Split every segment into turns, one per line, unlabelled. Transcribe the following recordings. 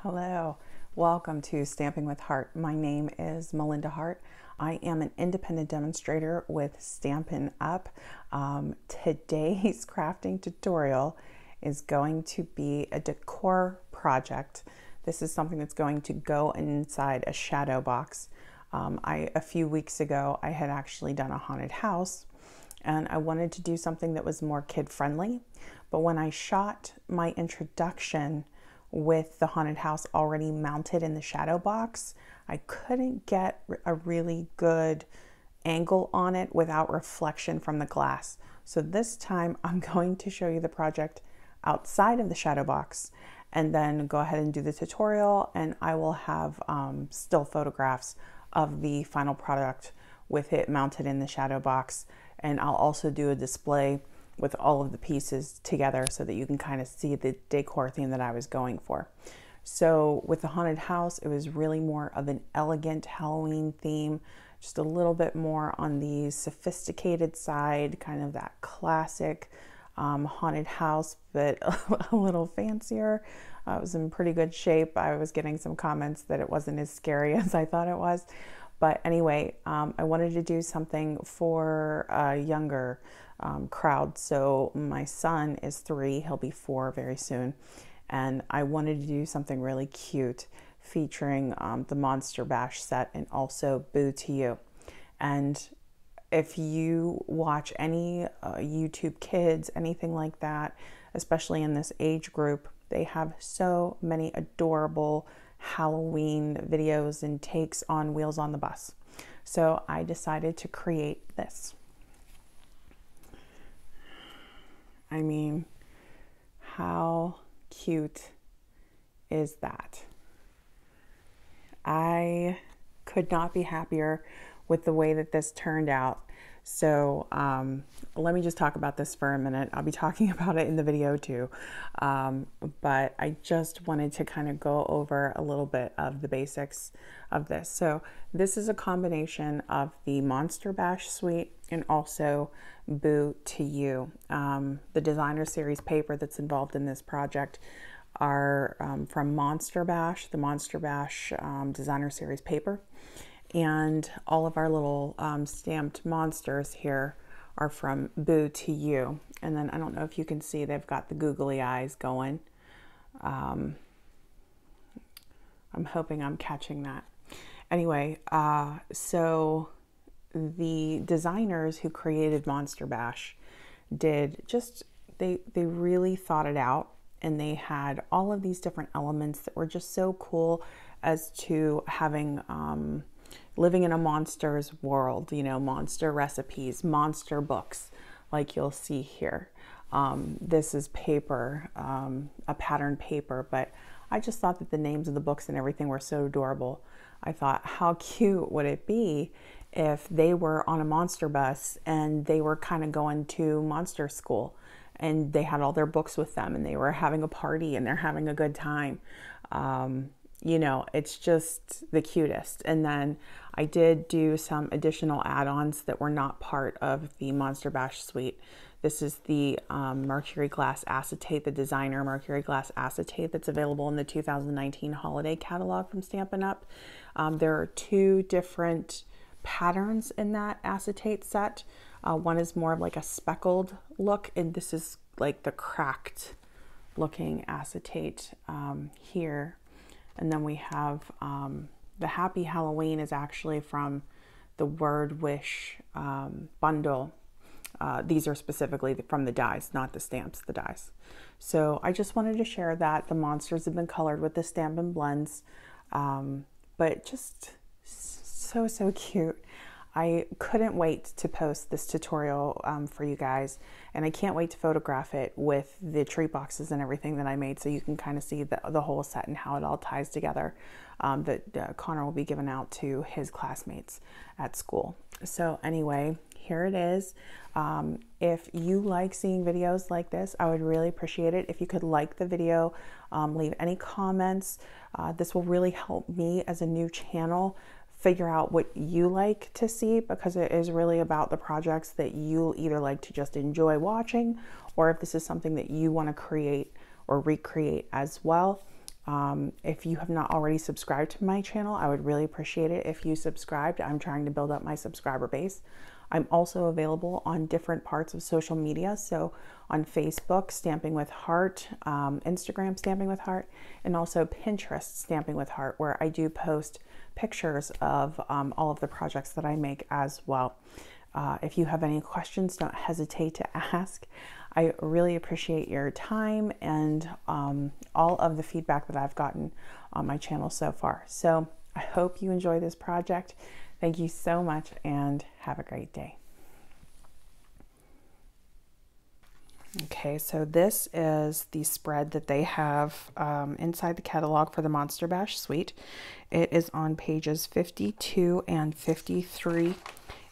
Hello, welcome to Stamping with Hart. My name is Melinda Hart. I am an independent demonstrator with Stampin Up. Today's crafting tutorial is going to be a decor project. This is something that's going to go inside a shadow box. A few weeks ago, I had actually done a haunted house, and I wanted to do something that was more kid-friendly. But when I shot my introduction with the haunted house already mounted in the shadow box, I couldn't get a really good angle on it without reflection from the glass. So this time I'm going to show you the project outside of the shadow box and then go ahead and do the tutorial, and I will have still photographs of the final product with it mounted in the shadow box, and I'll also do a display with all of the pieces together so that you can kind of see the decor theme that I was going for. So with the haunted house, it was really more of an elegant Halloween theme, just a little bit more on the sophisticated side, kind of that classic haunted house, but a little fancier. It was in pretty good shape. I was getting some comments that it wasn't as scary as I thought it was. But anyway, I wanted to do something for a younger crowd. So my son is 3, he'll be 4 very soon. And I wanted to do something really cute featuring the Monster Bash set and also Boo to You. And if you watch any YouTube Kids, anything like that, especially in this age group, they have so many adorable Halloween videos and takes on Wheels on the Bus. So I decided to create this. I mean, how cute is that? I could not be happier with the way that this turned out. So let me just talk about this for a minute. I'll be talking about it in the video too. But I just wanted to kind of go over a little bit of the basics of this. So this is a combination of the Monster Bash suite and also Boo to You. The designer series paper that's involved in this project are from Monster Bash, the Monster Bash designer series paper. And all of our little stamped monsters here are from Boo to You. And then I don't know if you can see, they've got the googly eyes going. I'm hoping I'm catching that. Anyway, so the designers who created Monster Bash did just, they really thought it out, and they had all of these different elements that were just so cool as to having living in a monster's world, you know, monster recipes, monster books, like you'll see here. This is paper, a patterned paper, but I just thought that the names of the books and everything were so adorable. I thought, how cute would it be if they were on a monster bus and they were kind of going to monster school and they had all their books with them and they were having a party and they're having a good time. You know, it's just the cutest. And then I did do some additional add-ons that were not part of the Monster Bash suite. This is the Mercury Glass Acetate, the designer Mercury Glass Acetate that's available in the 2019 Holiday Catalog from Stampin' Up. There are 2 different patterns in that acetate set. One is more of like a speckled look, and this is like the cracked looking acetate here. And then we have the Happy Halloween is actually from the Word Wish bundle. These are specifically from the dies, not the stamps, the dies. So I just wanted to share that. The monsters have been colored with the Stampin' Blends, but just so cute. I couldn't wait to post this tutorial for you guys, and I can't wait to photograph it with the treat boxes and everything that I made, so you can kind of see the whole set and how it all ties together, that Connor will be giving out to his classmates at school. So anyway, here it is. If you like seeing videos like this, I would really appreciate it if you could like the video, leave any comments. This will really help me as a new channel figure out what you like to see, because it is really about the projects that you either like to just enjoy watching, or if this is something that you want to create or recreate as well. If you have not already subscribed to my channel, I would really appreciate it if you subscribed. I'm trying to build up my subscriber base. I'm also available on different parts of social media. So on Facebook, Stamping with Hart, Instagram, Stamping with Hart, and also Pinterest, Stamping with Hart, where I do post pictures of all of the projects that I make as well. If you have any questions, don't hesitate to ask. I really appreciate your time and all of the feedback that I've gotten on my channel so far. So I hope you enjoy this project. Thank you so much and have a great day. Okay, so this is the spread that they have inside the catalog for the Monster Bash suite. It is on pages 52 and 53.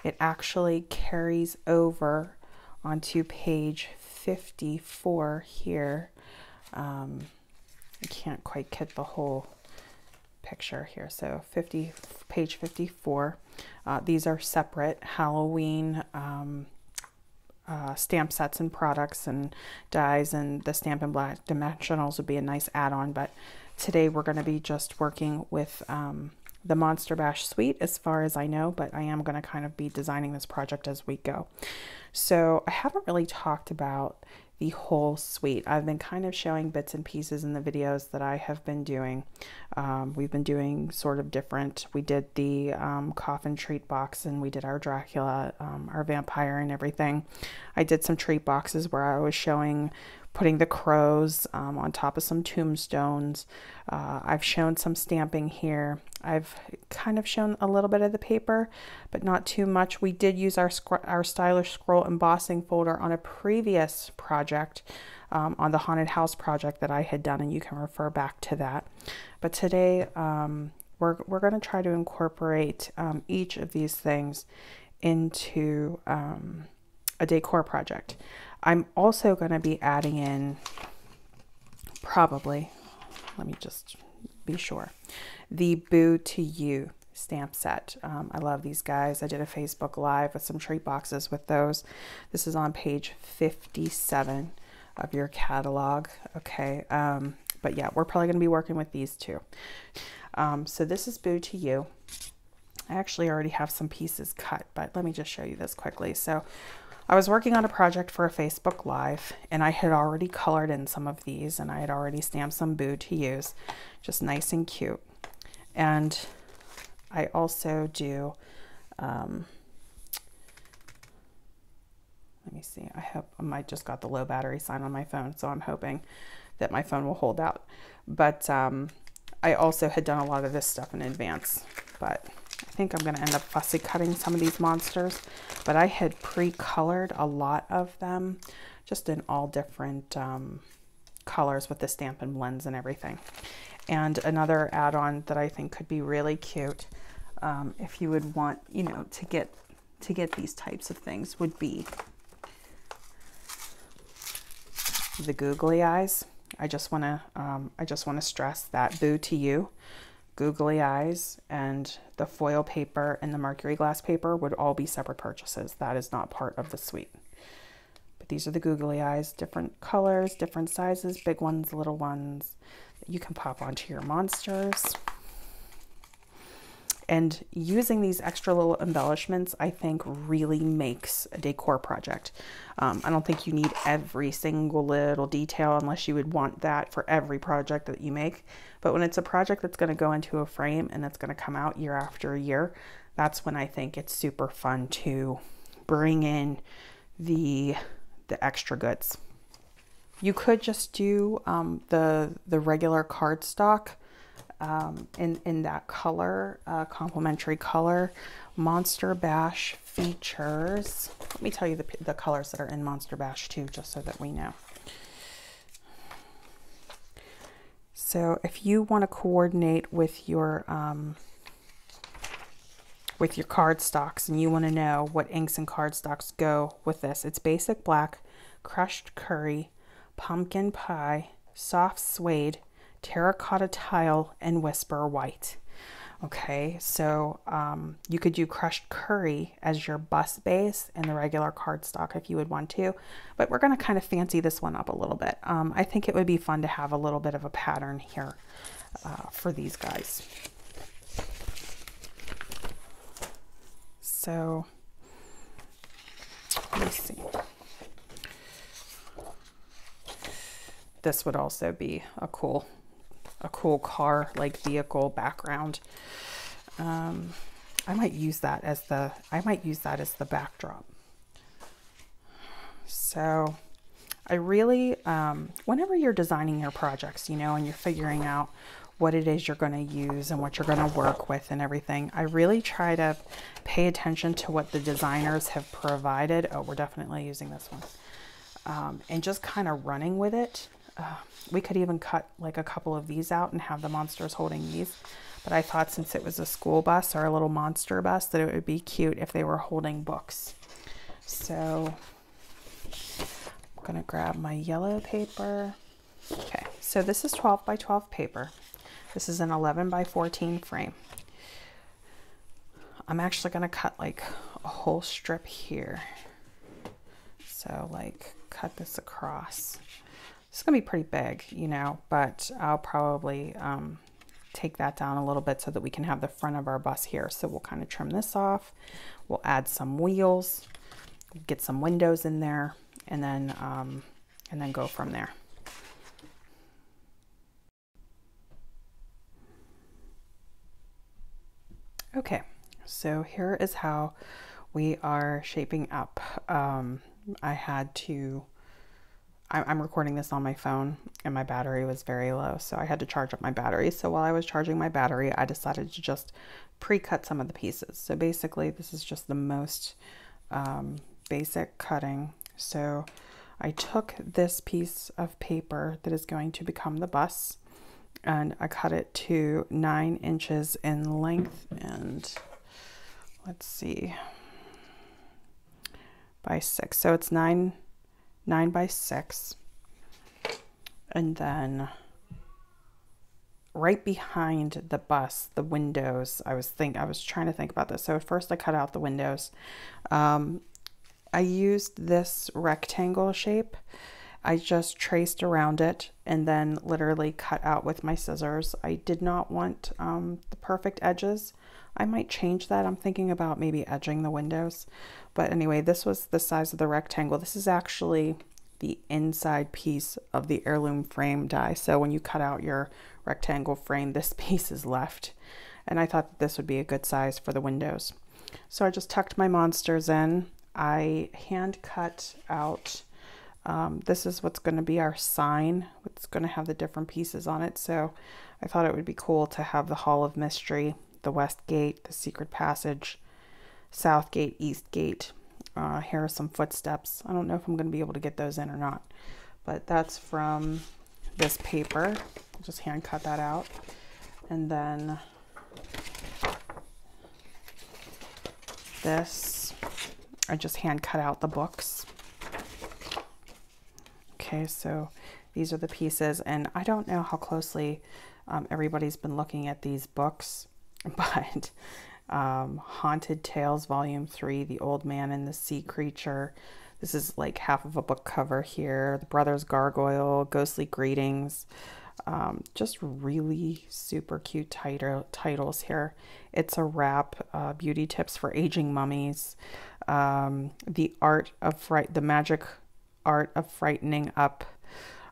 It actually carries over onto page 54 here. I can't quite get the whole picture here. So page 54. These are separate Halloween stamp sets and products and dies, and the Stampin' Black Dimensionals would be a nice add-on, but today we're going to be just working with the Monster Bash suite as far as I know, but I am going to kind of be designing this project as we go. So I haven't really talked about the whole suite. I've been kind of showing bits and pieces in the videos that I have been doing. We've been doing sort of different. We did the coffin treat box, and we did our Dracula, our vampire and everything. I did some treat boxes where I was showing putting the crows on top of some tombstones. I've shown some stamping here. I've kind of shown a little bit of the paper, but not too much. We did use our stylish scroll embossing folder on a previous project, on the haunted house project that I had done, and you can refer back to that. But today we're going to try to incorporate each of these things into a decor project. I'm also going to be adding in, probably, let me just be sure, the Boo to You stamp set. I love these guys. I did a Facebook Live with some treat boxes with those. This is on page 57 of your catalog. Okay, but yeah, we're probably going to be working with these two. So this is Boo to You. I actually already have some pieces cut, but let me just show you this quickly. So I was working on a project for a Facebook Live, and I had already colored in some of these, and I had already stamped some Boo to Use, just nice and cute. And I also do, let me see, I might just got the low battery sign on my phone, so I'm hoping that my phone will hold out. But I also had done a lot of this stuff in advance, but I think I'm going to end up fussy cutting some of these monsters, but I had pre-colored a lot of them just in all different colors with the Stampin' Blends and everything. And another add-on that I think could be really cute, if you would want, you know, to get these types of things, would be the Googly Eyes. I just want to stress that Boo to You, Googly Eyes, and the foil paper and the Mercury glass paper would all be separate purchases. That is not part of the suite. But these are the Googly Eyes, different colors, different sizes, big ones, little ones, that you can pop onto your monsters. And using these extra little embellishments, I think, really makes a decor project. I don't think you need every single little detail unless you would want that for every project that you make. But when it's a project that's going to go into a frame and that's going to come out year after year, that's when I think it's super fun to bring in the extra goods. You could just do the regular cardstock in that color, complementary color. Monster Bash features, let me tell you the colors that are in Monster Bash too, just so that we know. So if you want to coordinate with your cardstocks and you want to know what inks and cardstocks go with this, it's basic black, crushed curry, pumpkin pie, soft suede, terracotta tile, and whisper white. Okay, so you could do crushed curry as your bust base and the regular cardstock if you would want to, but we're going to kind of fancy this one up a little bit. I think it would be fun to have a little bit of a pattern here for these guys. So let me see. This would also be a cool car like vehicle background. I might use that as the backdrop. So I really, whenever you're designing your projects, you know, and you're figuring out what it is you're going to use and what you're going to work with and everything, I really try to pay attention to what the designers have provided. Oh, we're definitely using this one. And just kind of running with it. We could even cut like a couple of these out and have the monsters holding these. But I thought since it was a school bus or a little monster bus that it would be cute if they were holding books. So I'm going to grab my yellow paper. Okay, so this is 12 by 12 paper. This is an 11 by 14 frame. I'm actually going to cut like a whole strip here. So like cut this across. It's going to be pretty big, you know, but I'll probably take that down a little bit so that we can have the front of our bus here. So we'll kind of trim this off. We'll add some wheels, get some windows in there, and then go from there. Okay, so here is how we are shaping up. I had to... I'm recording this on my phone and my battery was very low, so I had to charge up my battery. So while I was charging my battery, I decided to just pre-cut some of the pieces. So basically this is just the most basic cutting. So I took this piece of paper that is going to become the bus and I cut it to 9 inches in length and let's see, by 6. So it's 9 by 6, and then right behind the bus, the windows, I was trying to think about this. So at first I cut out the windows. I used this rectangle shape. I just traced around it and then literally cut out with my scissors. I did not want the perfect edges. I might change that. I'm thinking about maybe edging the windows. But anyway, this was the size of the rectangle. This is actually the inside piece of the heirloom frame die. So when you cut out your rectangle frame, this piece is left. And I thought that this would be a good size for the windows. So I just tucked my monsters in. I hand cut out, this is what's going to be our sign. It's going to have the different pieces on it. So I thought it would be cool to have the Hall of Mystery, the West Gate, the Secret Passage, South Gate, East Gate. Here are some footsteps. I don't know if I'm going to be able to get those in or not, but that's from this paper. Just hand cut that out. And then this, I just hand cut out the books. Okay, so these are the pieces, and I don't know how closely everybody's been looking at these books, but Haunted Tales Volume 3, The Old Man and the Sea Creature. This is like half of a book cover here. The Brothers Gargoyle, Ghostly Greetings. Just really super cute titles here. It's a Wrap, Beauty Tips for Aging Mummies. The Magic Art of Frightening Up.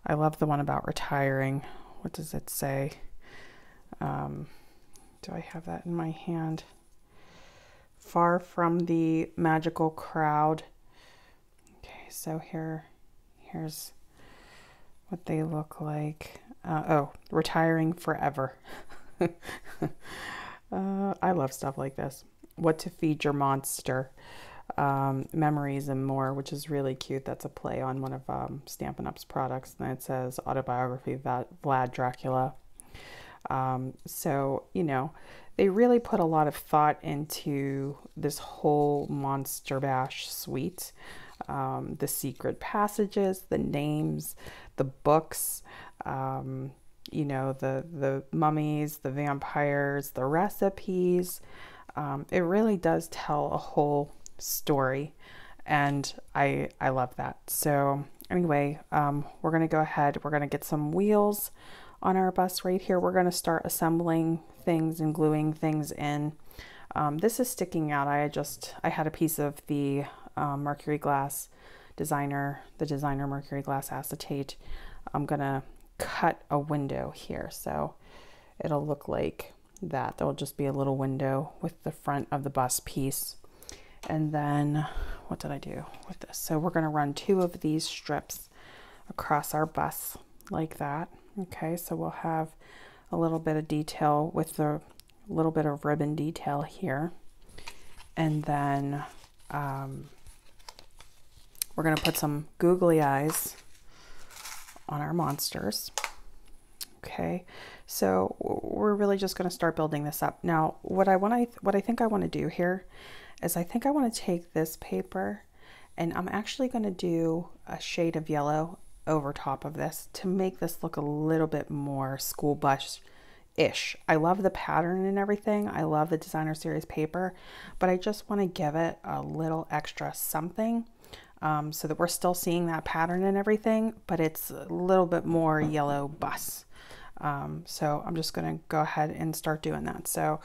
I love the one about retiring. What does it say? Do I have that in my hand? Far from the Magical Crowd. Okay, so here's what they look like. Oh, Retiring Forever. I love stuff like this. What to Feed Your Monster. Memories and More, which is really cute. That's a play on one of Stampin' Up's products. And it says Autobiography of Vlad Dracula. So, you know, they really put a lot of thought into this whole Monster Bash suite. The secret passages, the names, the books, you know, the mummies, the vampires, the recipes. It really does tell a whole story, and I love that. So anyway, we're gonna go ahead. We're gonna get some wheels on our bus right here. We're gonna start assembling things and gluing things in. This is sticking out. I had a piece of the Mercury glass designer Mercury glass acetate. I'm gonna cut a window here, so it'll look like that. There'll just be a little window with the front of the bus piece. And then what did I do with this? So we're gonna run 2 of these strips across our bus like that. Okay, so we'll have a little bit of detail with the little bit of ribbon detail here. And then we're going to put some googly eyes on our monsters. Okay, so we're really just going to start building this up. Now, what I think I want to do here is I think I want to take this paper and I'm actually going to do a shade of yellow over top of this to make this look a little bit more school bus-ish. I love the pattern and everything. I love the designer series paper, but I just want to give it a little extra something so that we're still seeing that pattern and everything, but it's a little bit more yellow bus. So I'm just going to go ahead and start doing that. So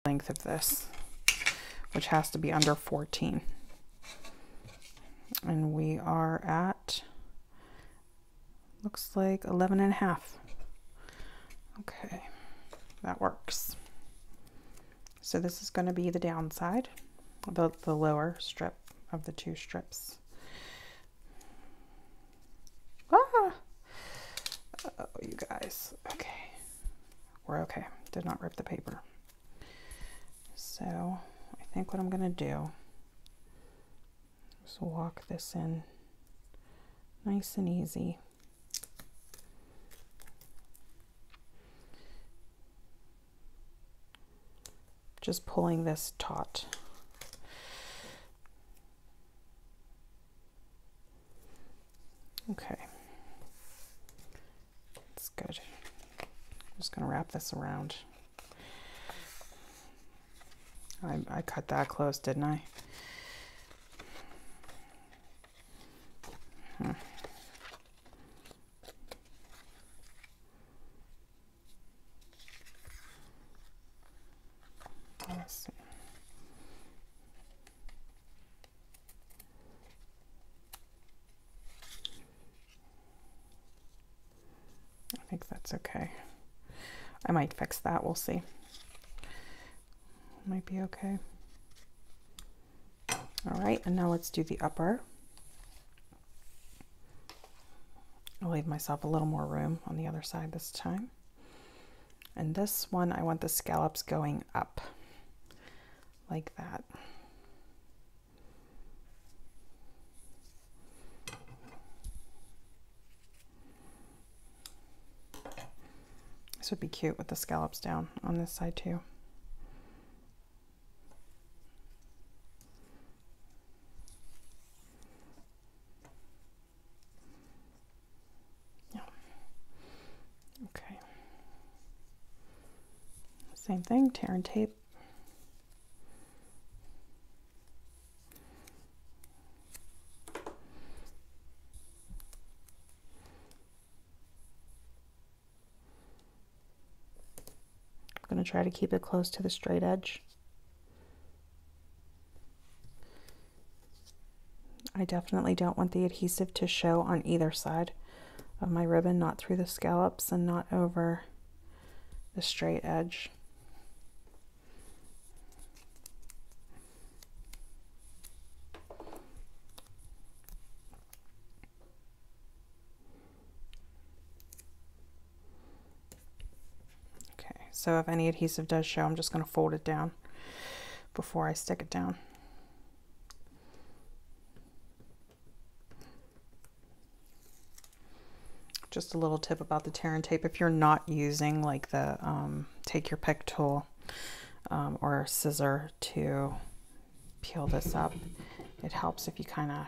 length of this, which has to be under 14. And we are at, looks like 11 and a half. Okay, that works. So this is going to be the downside, the lower strip of the 2 strips. Ah! Oh, you guys. Okay. We're okay. Did not rip the paper. So I think what I'm going to do is walk this in nice and easy. Just pulling this taut. Okay, that's good. I'm just going to wrap this around. I cut that close, didn't I? Let's see. I think that's okay. I might fix that, we'll see. Might be okay. All right, and now let's do the upper. I'll leave myself a little more room on the other side this time. And this one, I want the scallops going up like that. This would be cute with the scallops down on this side too. Yeah. Okay. Same thing, tear and tape. I'm going to try to keep it close to the straight edge. I definitely don't want the adhesive to show on either side of my ribbon, not through the scallops and not over the straight edge. So if any adhesive does show, I'm just going to fold it down before I stick it down. Just a little tip about the tear and tape. If you're not using like the take your pick tool or a scissor to peel this up, it helps if you kind of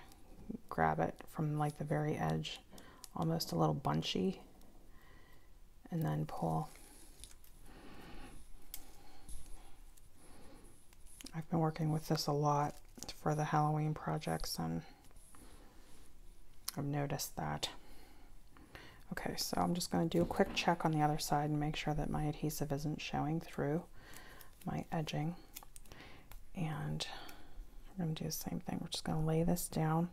grab it from like the very edge, almost a little bunchy, and then pull. I've been working with this a lot for the Halloween projects and I've noticed that. Okay, so I'm just going to do a quick check on the other side and make sure that my adhesive isn't showing through my edging. And I'm going to do the same thing. We're just going to lay this down.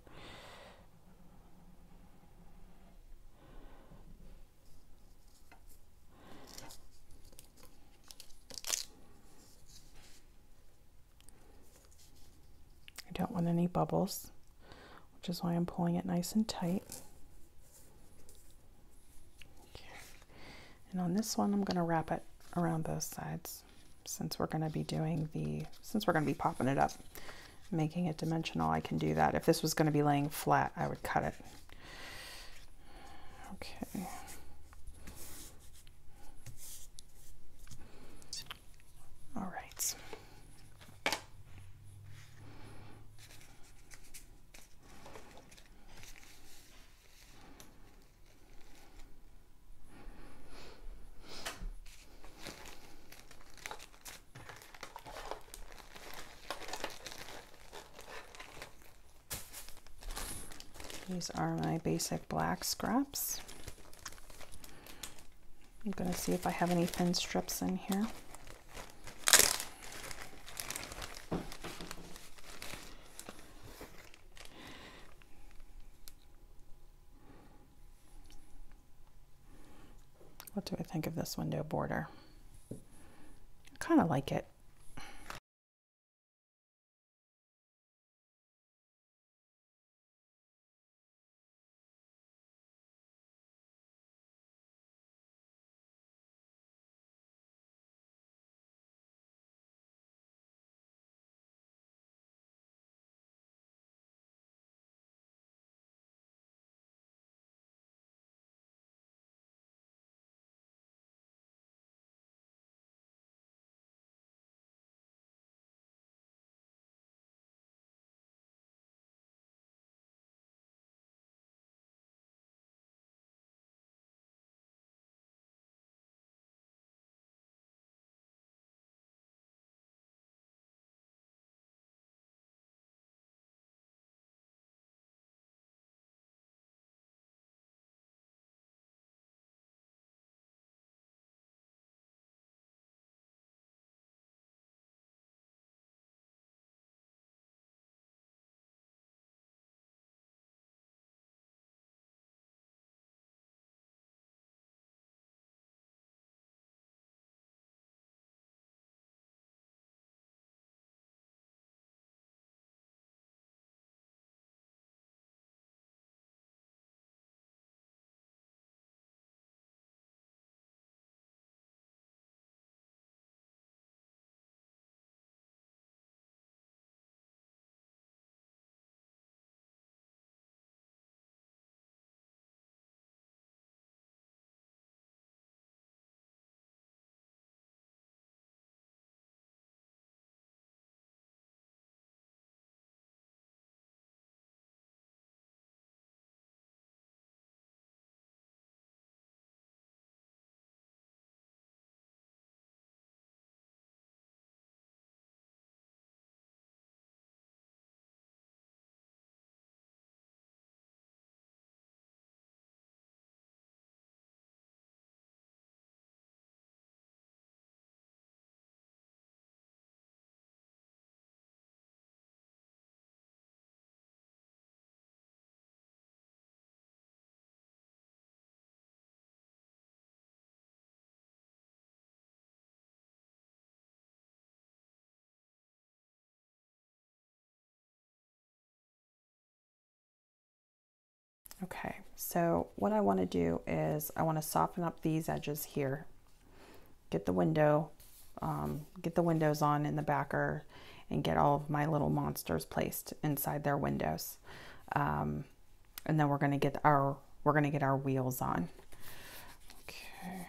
I don't want any bubbles, which is why I'm pulling it nice and tight. Okay. And on this one, I'm going to wrap it around both sides since we're going to be doing since we're going to be popping it up, making it dimensional. I can do that. If this was going to be laying flat, I would cut it. Okay. All right. These are my basic black scraps. I'm going to see if I have any thin strips in here. What do I think of this window border? I kind of like it. Okay, so what I want to do is I want to soften up these edges here. Get the windows on in the backer, and get all of my little monsters placed inside their windows. And then we're gonna get our wheels on. Okay.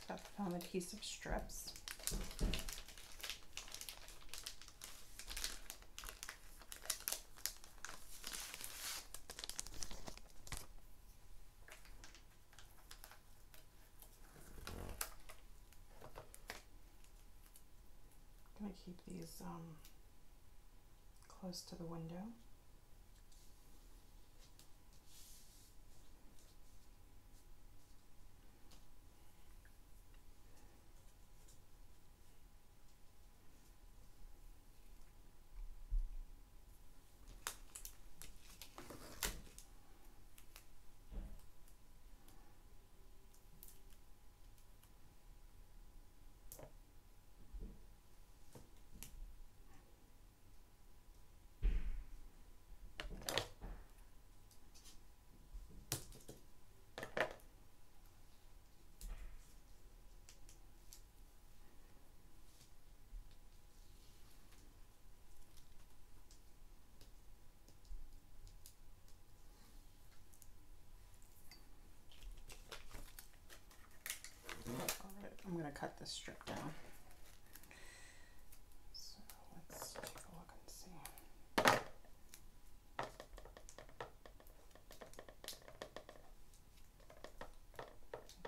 Got the foam adhesive strips. I'm gonna keep these close to the window. cut this strip down. So let's take a look and see.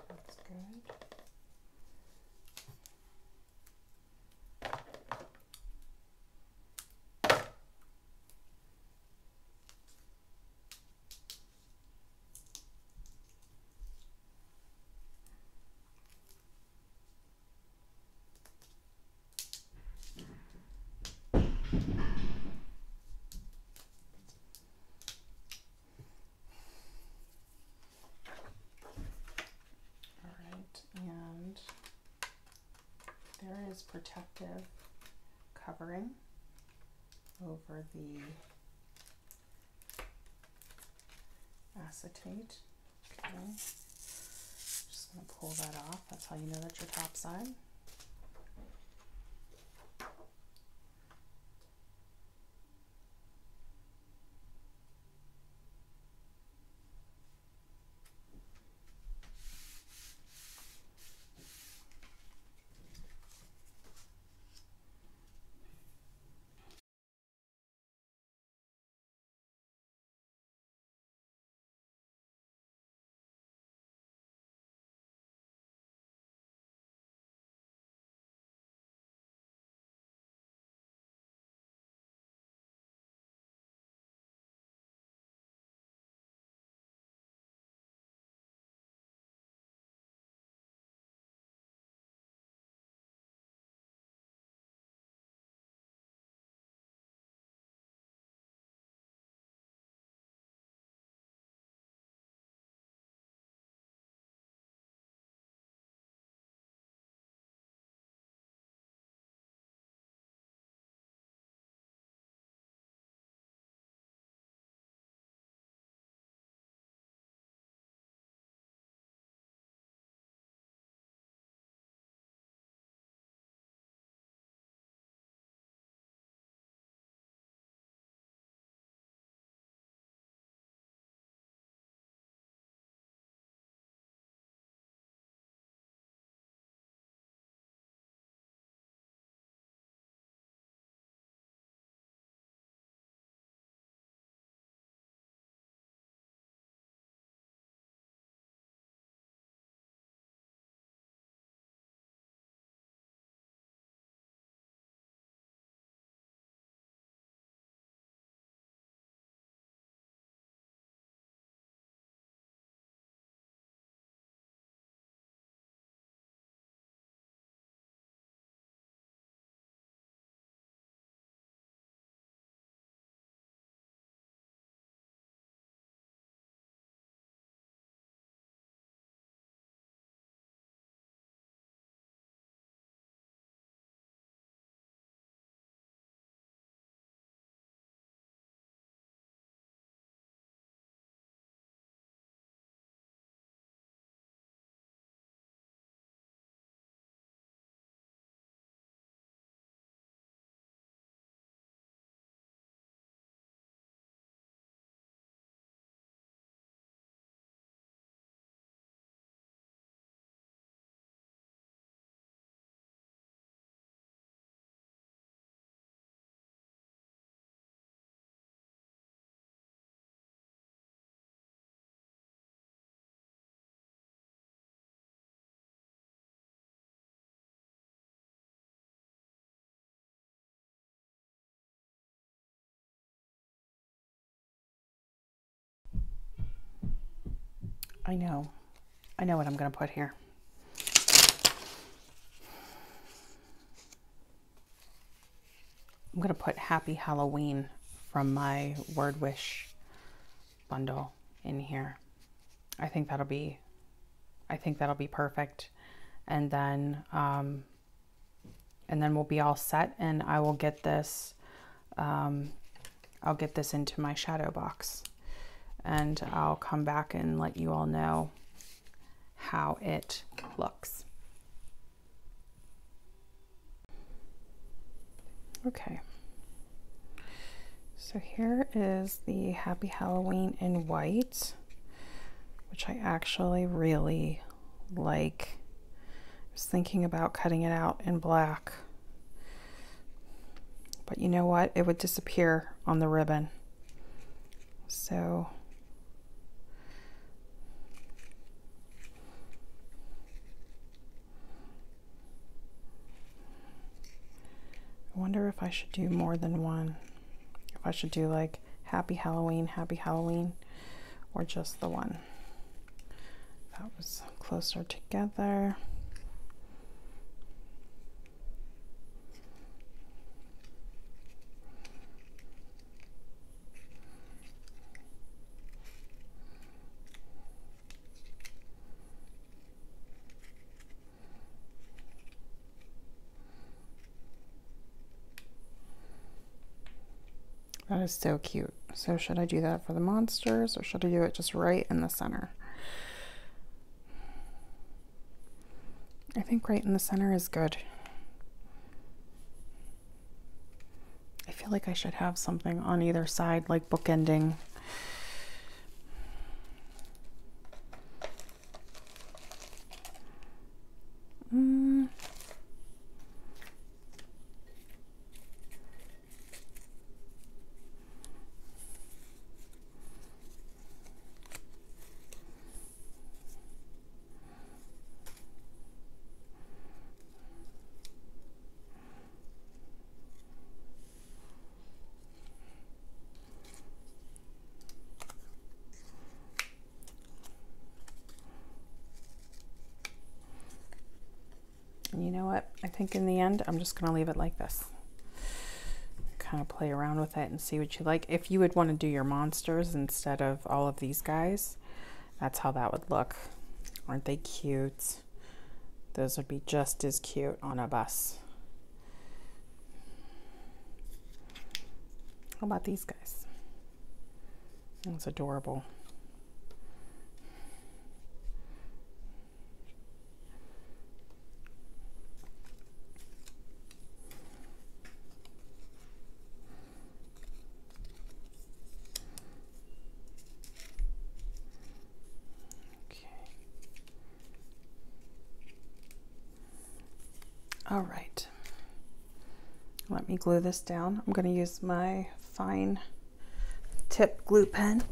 That's good. And there is protective covering over the acetate. Okay, just going to pull that off. That's how you know that's your top side. I know what I'm going to put here. I'm going to put Happy Halloween from my Word Wish bundle in here. I think that'll be perfect. And then we'll be all set, and I will get this, I'll get this into my shadow box, and I'll come back and let you all know how it looks. Okay, so here is the Happy Halloween in white, which I actually really like. was thinking about cutting it out in black, but you know what? It would disappear on the ribbon. So I wonder if I should do more than one. If I should do like Happy Halloween, or just the one. That was closer together. That is so cute. So should I do that for the monsters, or should I do it just right in the center? I think right in the center is good. I feel like I should have something on either side, like bookending. And you know what? I think in the end, I'm just going to leave it like this. Kind of play around with it and see what you like. If you would want to do your monsters instead of all of these guys, that's how that would look. Aren't they cute? Those would be just as cute on a bus. How about these guys? That's adorable. All right, let me glue this down. I'm going to use my fine tip glue pen.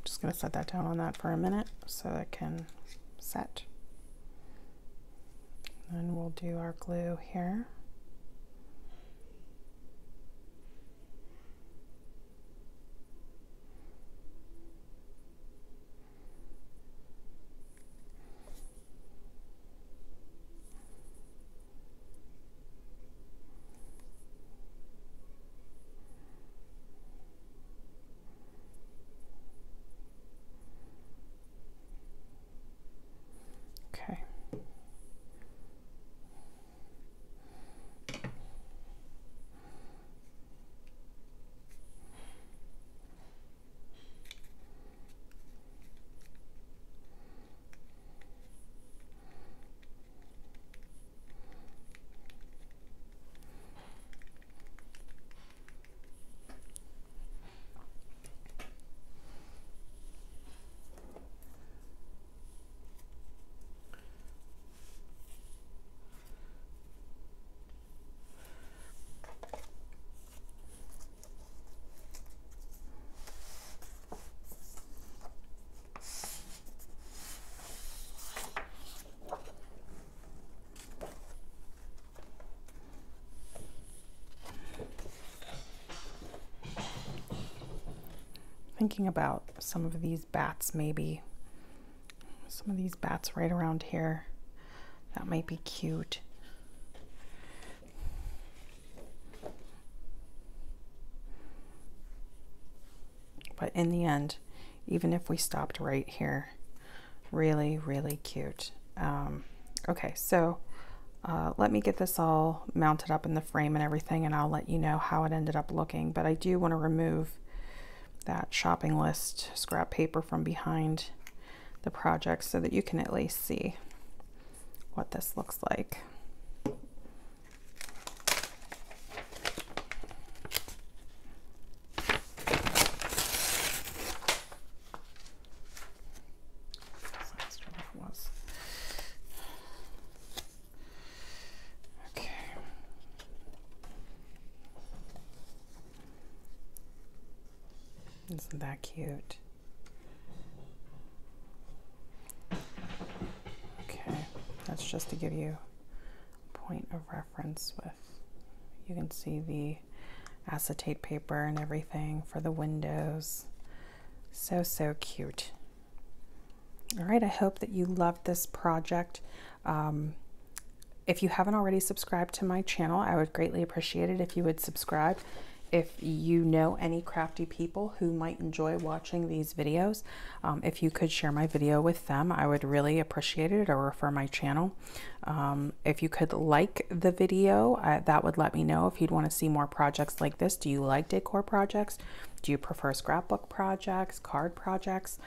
Just going to set that down on that for a minute so it can set. And we'll do our glue here. thinking about some of these bats, maybe. Some of these bats right around here. That might be cute. But in the end, even if we stopped right here, really, really cute. Okay, so let me get this all mounted up in the frame and everything, and I'll let you know how it ended up looking. But I do want to remove that shopping list scrap paper from behind the project so that you can at least see what this looks like. Isn't that cute? Okay, that's just to give you a point of reference with, you can see the acetate paper and everything for the windows. So, so cute. All right, I hope that you loved this project. If you haven't already subscribed to my channel, I would greatly appreciate it if you would subscribe. If you know any crafty people who might enjoy watching these videos, if you could share my video with them, I would really appreciate it, or refer my channel. If you could like the video, that would let me know if you'd want to see more projects like this. Do you like decor projects? Do you prefer scrapbook projects, card projects?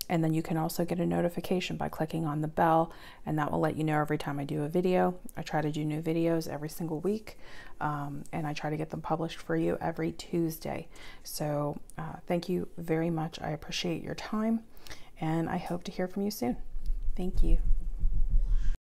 And then you can also get a notification by clicking on the bell, and that will let you know every time I do a video. I try to do new videos every single week, and I try to get them published for you every Tuesday. So thank you very much. I appreciate your time, and I hope to hear from you soon. Thank you.